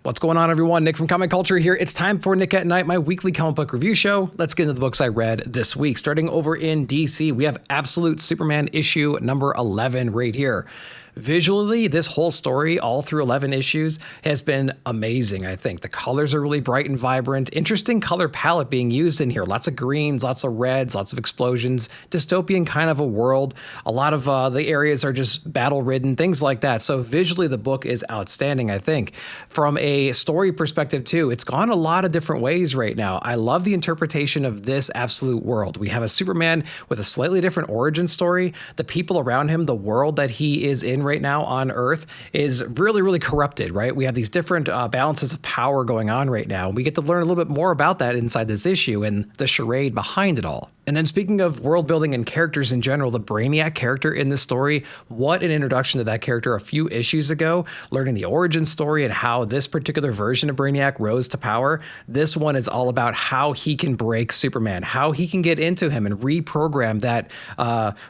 What's going on, everyone? Nick from Comic Culture here. It's time for Nick at Night, my weekly comic book review show. Let's get into the books I read this week. Starting over in DC, we have Absolute Superman issue number 11 right here. Visually, this whole story, all through 11 issues, has been amazing, I think. The colors are really bright and vibrant. Interesting color palette being used in here. Lots of greens, lots of reds, lots of explosions. Dystopian kind of a world. A lot of the areas are just battle-ridden, things like that. So visually, the book is outstanding, I think. From a story perspective, too, it's gone a lot of different ways right now. I love the interpretation of this absolute world. We have a Superman with a slightly different origin story. The people around him, the world that he is in right now on Earth is really, really corrupted, right? We have these different balances of power going on right now. We get to learn a little bit more about that inside this issue and the charade behind it all. And then speaking of world building and characters in general, the Brainiac character in this story, what an introduction to that character a few issues ago, learning the origin story and how this particular version of Brainiac rose to power. This one is all about how he can break Superman, how he can get into him and reprogram that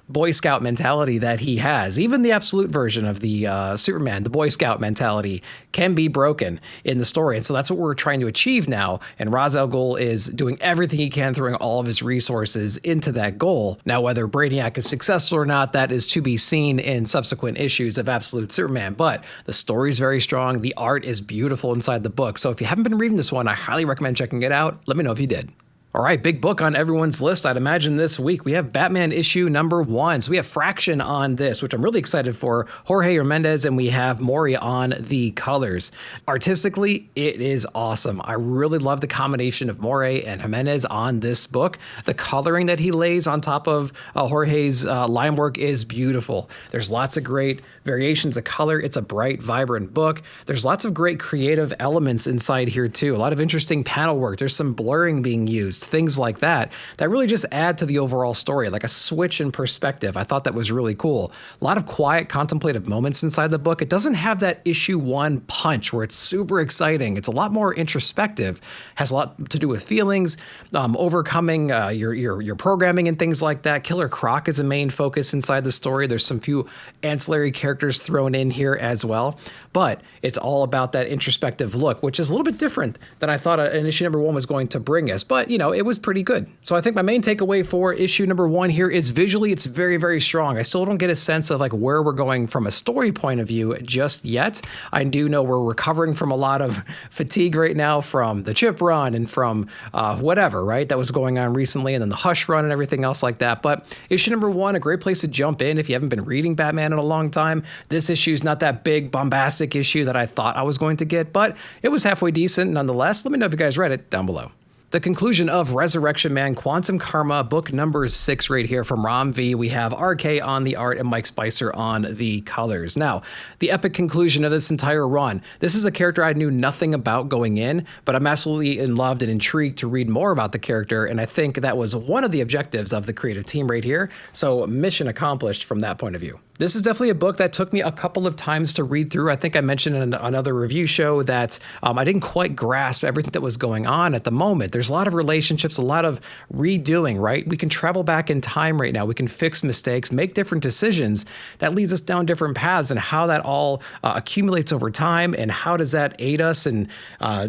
Boy Scout mentality that he has. Even the absolute version of the Superman, the Boy Scout mentality, can be broken in the story. And so that's what we're trying to achieve now. And Ra's al Ghul is doing everything he can, throwing all of his resources into that goal. Now, whether Brainiac is successful or not, that is to be seen in subsequent issues of Absolute Superman. But the story is very strong. The art is beautiful inside the book. So if you haven't been reading this one, I highly recommend checking it out. Let me know if you did. All right, big book on everyone's list, I'd imagine this week. We have Batman issue number 1. So we have Fraction on this, which I'm really excited for. Jorge Hernandez, and we have Mori on the colors. Artistically, it is awesome. I really love the combination of Mori and Jimenez on this book. The coloring that he lays on top of Jorge's line work is beautiful. There's lots of great variations of color. It's a bright, vibrant book. There's lots of great creative elements inside here, too. A lot of interesting panel work. There's some blurring being used. Things like that really just add to the overall story, like a switch in perspective. I thought that was really cool. A lot of quiet, contemplative moments inside the book. It doesn't have that issue 1 punch where it's super exciting. It's a lot more introspective, has a lot to do with feelings, overcoming your programming and things like that. Killer Croc is a main focus inside the story. There's some few ancillary characters thrown in here as well, but it's all about that introspective look, which is a little bit different than I thought an issue number 1 was going to bring us. But, you know, it was pretty good. So I think my main takeaway for issue number 1 here is visually, it's very, very strong. I still don't get a sense of like where we're going from a story point of view just yet. I do know we're recovering from a lot of fatigue right now from the Chip run and from whatever, right, that was going on recently, and then the Hush run and everything else like that. But issue number 1, a great place to jump in if you haven't been reading Batman in a long time. This issue is not that big, bombastic issue that I thought I was going to get, but it was halfway decent nonetheless. Let me know if you guys read it down below. The conclusion of Resurrection Man Quantum Karma, book number 6 right here from Ram V. We have RK on the art and Mike Spicer on the colors. Now, the epic conclusion of this entire run. This is a character I knew nothing about going in, but I'm absolutely in love and intrigued to read more about the character, and I think that was one of the objectives of the creative team right here. So mission accomplished from that point of view. This is definitely a book that took me a couple of times to read through. I think I mentioned in another review show that I didn't quite grasp everything that was going on at the moment. There's a lot of relationships, a lot of redoing, right? We can travel back in time right now. We can fix mistakes, make different decisions. That leads us down different paths, and how that all accumulates over time, and how does that aid us in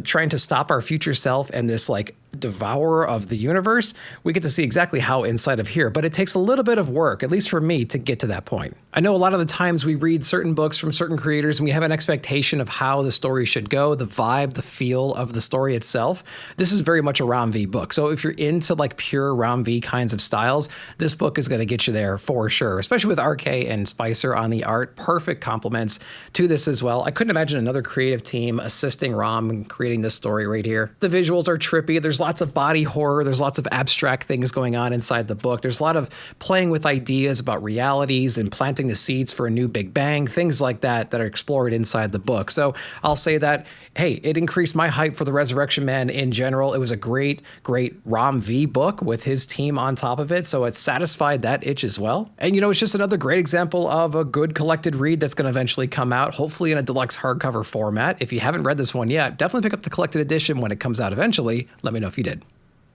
trying to stop our future self and this like devourer of the universe. We get to see exactly how inside of here, but it takes a little bit of work, at least for me, to get to that point. I know a lot of the times we read certain books from certain creators and we have an expectation of how the story should go, the vibe, the feel of the story itself. This is very much a Ram V book. So if you're into like pure Ram V kinds of styles, this book is going to get you there for sure, especially with RK and Spicer on the art. Perfect compliments to this as well. I couldn't imagine another creative team assisting Ram in creating this story right here. The visuals are trippy. There's lots of body horror. There's lots of abstract things going on inside the book. There's a lot of playing with ideas about realities and planting the seeds for a new Big Bang, things like that are explored inside the book. So I'll say that, hey, it increased my hype for the Resurrection Man in general. It was a great, great Ram V book with his team on top of it. So it satisfied that itch as well. And, you know, it's just another great example of a good collected read that's going to eventually come out, hopefully in a deluxe hardcover format. If you haven't read this one yet, definitely pick up the collected edition when it comes out eventually. Let me know if you did.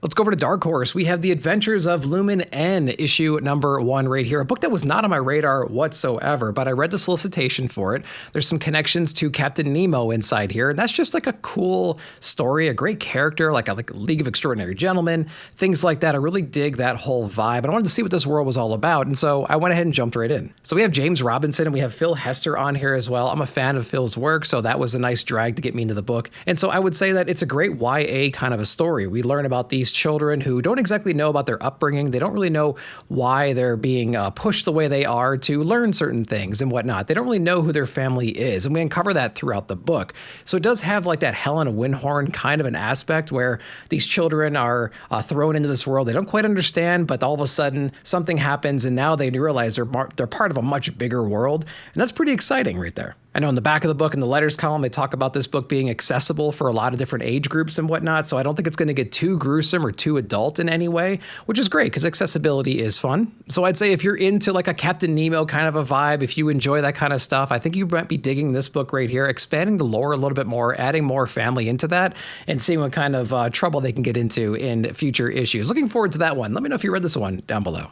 Let's go over to Dark Horse. We have The Adventures of Lumen N, issue number 1 right here. A book that was not on my radar whatsoever, but I read the solicitation for it. There's some connections to Captain Nemo inside here. And that's just like a cool story, a great character, like a League of Extraordinary Gentlemen, things like that. I really dig that whole vibe. I wanted to see what this world was all about. And so I went ahead and jumped right in. So we have James Robinson and we have Phil Hester on here as well. I'm a fan of Phil's work, so that was a nice drag to get me into the book. And so I would say that it's a great YA kind of a story. We learn about these children who don't exactly know about their upbringing. They don't really know why they're being pushed the way they are to learn certain things and whatnot. They don't really know who their family is. And we uncover that throughout the book. So it does have like that Helena Winhorn kind of an aspect where these children are thrown into this world they don't quite understand, but all of a sudden something happens and now they realize they're part of a much bigger world. And that's pretty exciting right there. I know in the back of the book, in the letters column, they talk about this book being accessible for a lot of different age groups and whatnot. So I don't think it's going to get too gruesome or too adult in any way, which is great because accessibility is fun. So I'd say if you're into like a Captain Nemo kind of a vibe, if you enjoy that kind of stuff, I think you might be digging this book right here, expanding the lore a little bit more, adding more family into that, and seeing what kind of trouble they can get into in future issues. Looking forward to that one. Let me know if you read this one down below.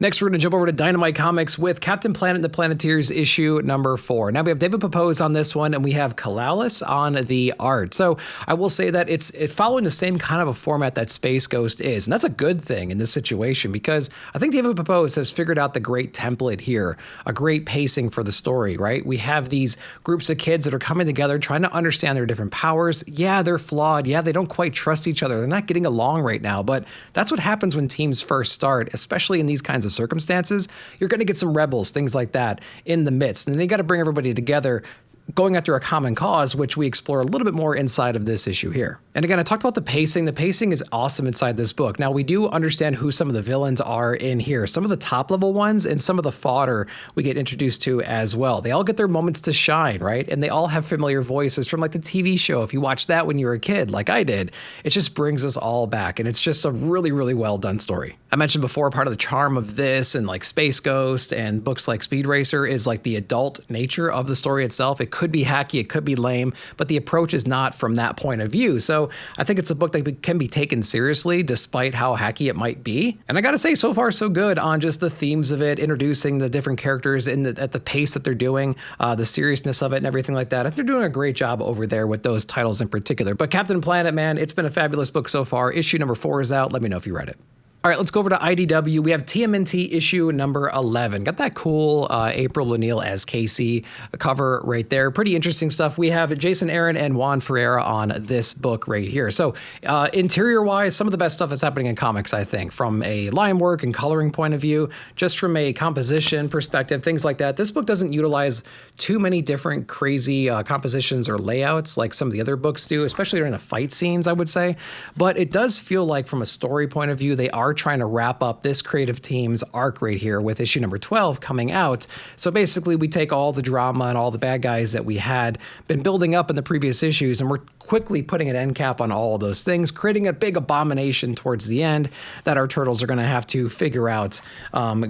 Next, we're going to jump over to Dynamite Comics with Captain Planet and the Planeteers issue number 4. Now we have David Pepose on this one, and we have Kalalis on the art. So I will say that it's following the same kind of a format that Space Ghost is, and that's a good thing in this situation because I think David Pepose has figured out the great template here, a great pacing for the story, right? We have these groups of kids that are coming together, trying to understand their different powers. Yeah, they're flawed. Yeah, they don't quite trust each other. They're not getting along right now, but that's what happens when teams first start, especially in these kinds of circumstances. You're going to get some rebels, things like that in the midst. And then you got to bring everybody together going after a common cause, which we explore a little bit more inside of this issue here. And again, I talked about the pacing. The pacing is awesome inside this book. Now, we do understand who some of the villains are in here. Some of the top level ones and some of the fodder we get introduced to as well. They all get their moments to shine, right? And they all have familiar voices from like the TV show. If you watched that when you were a kid, like I did, it just brings us all back. And it's just a really, really well done story. I mentioned before, part of the charm of this and like Space Ghost and books like Speed Racer is like the adult nature of the story itself. It could be hacky, it could be lame, but the approach is not from that point of view. So I think it's a book that can be taken seriously despite how hacky it might be. And I gotta say, so far so good on just the themes of it, introducing the different characters at the pace that they're doing, the seriousness of it and everything like that. I think they're doing a great job over there with those titles in particular. But Captain Planet, man, it's been a fabulous book so far. Issue number 4 is out. Let me know if you read it. All right, let's go over to IDW. We have TMNT issue number 11. Got that cool April O'Neil as Casey cover right there. Pretty interesting stuff. We have Jason Aaron and Juan Ferreira on this book right here. So interior-wise, some of the best stuff that's happening in comics, I think, from a line work and coloring point of view, just from a composition perspective, things like that. This book doesn't utilize too many different crazy compositions or layouts like some of the other books do, especially during the fight scenes, I would say. But it does feel like from a story point of view, they are trying to wrap up this creative team's arc right here with issue number 12 coming out. So basically we take all the drama and all the bad guys that we had been building up in the previous issues, and we're quickly putting an end cap on all of those things, creating a big abomination towards the end that our turtles are going to have to figure out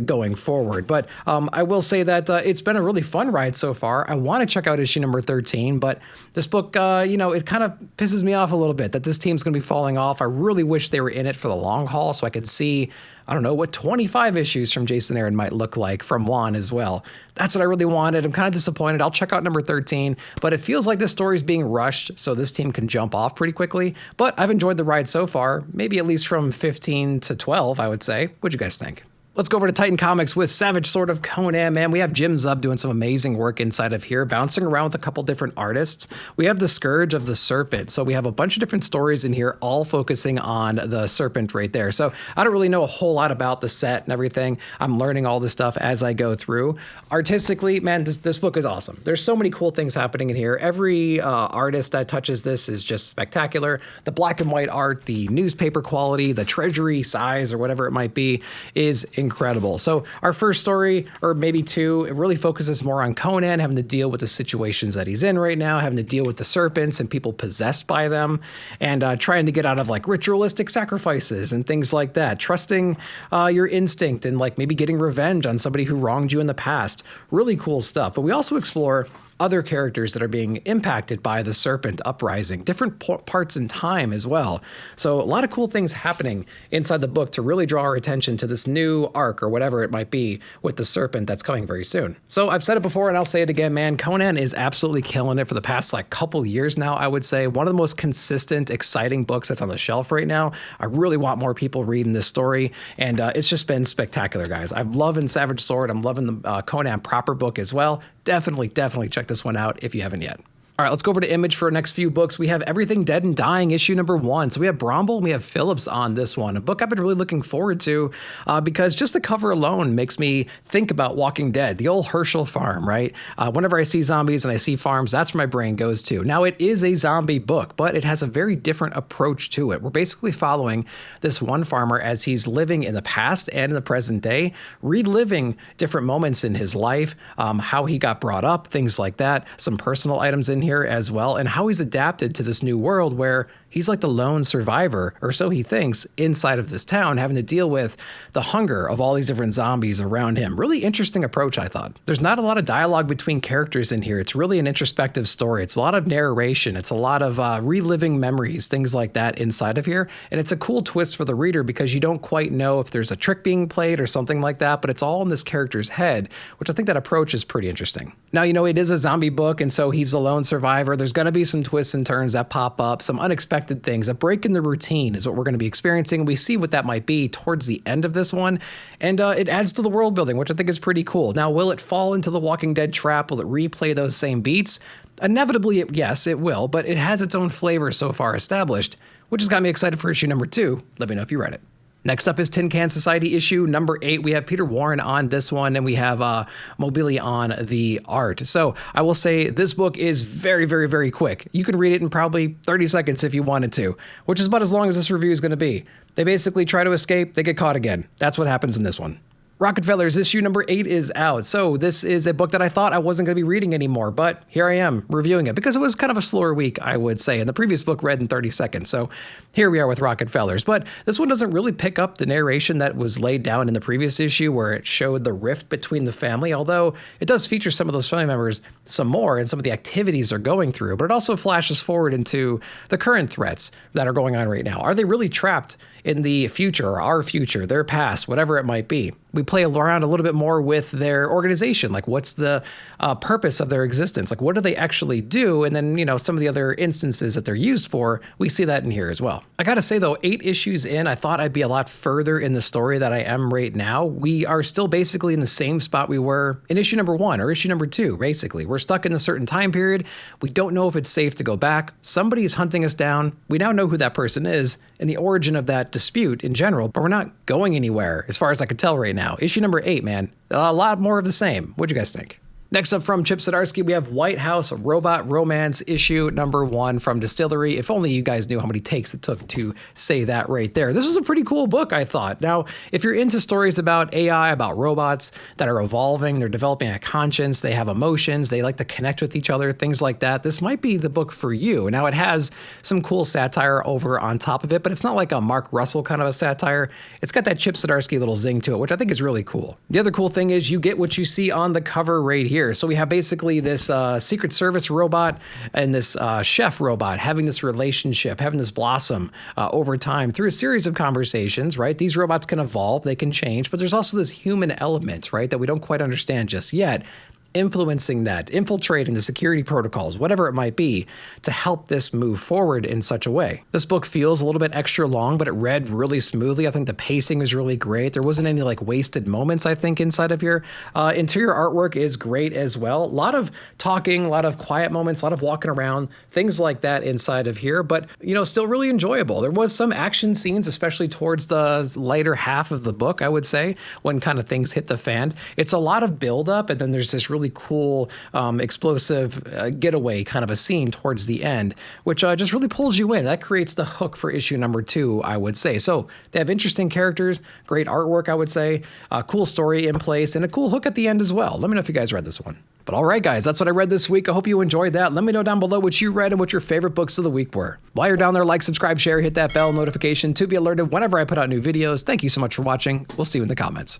going forward. But I will say that it's been a really fun ride so far. I want to check out issue number 13, but this book, it kind of pisses me off a little bit that this team's going to be falling off. I really wish they were in it for the long haul so I could see, I don't know, what 25 issues from Jason Aaron might look like from Juan as well. That's what I really wanted. I'm kind of disappointed. I'll check out number 13, but it feels like this story is being rushed so this team can jump off pretty quickly. But I've enjoyed the ride so far, maybe at least from 15 to 12, I would say. What'd you guys think? Let's go over to Titan Comics with Savage Sword of Conan, man. We have Jim Zub doing some amazing work inside of here, bouncing around with a couple different artists. We have the Scourge of the Serpent. So we have a bunch of different stories in here, all focusing on the serpent right there. So I don't really know a whole lot about the set and everything. I'm learning all this stuff as I go through. Artistically, man, this book is awesome. There's so many cool things happening in here. Every artist that touches this is just spectacular. The black and white art, the newspaper quality, the treasury size or whatever it might be is incredible. So our first story, or maybe two, it really focuses more on Conan having to deal with the situations that he's in right now, having to deal with the serpents and people possessed by them, and trying to get out of like ritualistic sacrifices and things like that, trusting your instinct and like maybe getting revenge on somebody who wronged you in the past. Really cool stuff. But we also explore other characters that are being impacted by the serpent uprising, different parts in time as well. So a lot of cool things happening inside the book to really draw our attention to this new arc or whatever it might be with the serpent that's coming very soon. So I've said it before and I'll say it again, man, Conan is absolutely killing it for the past like couple years now, I would say. One of the most consistent, exciting books that's on the shelf right now. I really want more people reading this story, and it's just been spectacular, guys. I'm loving Savage Sword. I'm loving the Conan proper book as well. Definitely check this one out if you haven't yet. All right, let's go over to Image for our next few books. We have Everything Dead and Dying, issue number 1. So we have Bromble and we have Phillips on this one, a book I've been really looking forward to because just the cover alone makes me think about Walking Dead, the old Herschel farm, right? Whenever I see zombies and I see farms, that's where my brain goes to. Now, it is a zombie book, but it has a very different approach to it. We're basically following this one farmer as he's living in the past and in the present day, reliving different moments in his life, how he got brought up, things like that, some personal items in here as well, and how he's adapted to this new world where he's like the lone survivor, or so he thinks, inside of this town, having to deal with the hunger of all these different zombies around him. Really interesting approach, I thought. There's not a lot of dialogue between characters in here. It's really an introspective story. It's a lot of narration. It's a lot of reliving memories, things like that inside of here. And it's a cool twist for the reader because you don't quite know if there's a trick being played or something like that, but it's all in this character's head, which I think that approach is pretty interesting. Now, you know, it is a zombie book, and so he's the lone survivor. There's going to be some twists and turns that pop up, some unexpected things. A break in the routine is what we're going to be experiencing. We see what that might be towards the end of this one, and it adds to the world building, which I think is pretty cool. Now, will it fall into the Walking Dead trap? Will it replay those same beats? Inevitably, yes, it will, but it has its own flavor so far established, which has got me excited for issue number 2. Let me know if you read it. Next up is Can Society issue number 8. We have Peter Warren on this one, and we have Mobili on the art. So I will say this book is very quick. You can read it in probably 30 seconds if you wanted to, which is about as long as this review is going to be. They basically try to escape, they get caught again. That's what happens in this one. Rockefellers issue number 8 is out. So this is a book that I thought I wasn't going to be reading anymore, but here I am reviewing it because it was kind of a slower week, I would say. And the previous book read in 30 seconds. So here we are with Rockefellers. But this one doesn't really pick up the narration that was laid down in the previous issue where it showed the rift between the family, although it does feature some of those family members some more and some of the activities they're going through. But it also flashes forward into the current threats that are going on right now. Are they really trapped in the future or our future, their past, whatever it might be? We play around a little bit more with their organization. Like, what's the purpose of their existence? Like, what do they actually do? And then, you know, some of the other instances that they're used for, we see that in here as well. I gotta say, though, 8 issues in, I thought I'd be a lot further in the story that I am right now. We are still basically in the same spot we were in issue number 1 or issue number 2, basically. We're stuck in a certain time period. We don't know if it's safe to go back. Somebody's hunting us down. We now know who that person is and the origin of that dispute in general, but we're not going anywhere as far as I can tell right now. Issue number 8, man, a lot more of the same. What'd you guys think? Next up from Chip Zdarsky, we have White House Robot Romance issue number 1 from Distillery. If only you guys knew how many takes it took to say that right there. This is a pretty cool book, I thought. Now, if you're into stories about AI, about robots that are evolving, they're developing a conscience, they have emotions, they like to connect with each other, things like that, this might be the book for you. Now, it has some cool satire over on top of it, but it's not like a Mark Russell kind of a satire. It's got that Chip Zdarsky little zing to it, which I think is really cool. The other cool thing is you get what you see on the cover right here. So we have basically this Secret Service robot and this chef robot having this relationship, having this blossom over time through a series of conversations, right? These robots can evolve, they can change, but there's also this human element, right, that we don't quite understand just yet, influencing that, infiltrating the security protocols, whatever it might be, to help this move forward in such a way. This book feels a little bit extra long, but it read really smoothly. I think the pacing was really great. There wasn't any like wasted moments, I think, inside of here. Interior artwork is great as well. A lot of talking, a lot of quiet moments, a lot of walking around, things like that inside of here, but, you know, still really enjoyable. There was some action scenes, especially towards the later half of the book, I would say, when kind of things hit the fan. It's a lot of buildup, and then there's this really cool, explosive getaway kind of a scene towards the end, which just really pulls you in. That creates the hook for issue number 2, I would say. So they have interesting characters, great artwork, I would say, a cool story in place, and a cool hook at the end as well. Let me know if you guys read this one. But all right, guys, that's what I read this week. I hope you enjoyed that. Let me know down below what you read and what your favorite books of the week were. While you're down there, like, subscribe, share, hit that bell notification to be alerted whenever I put out new videos. Thank you so much for watching. We'll see you in the comments.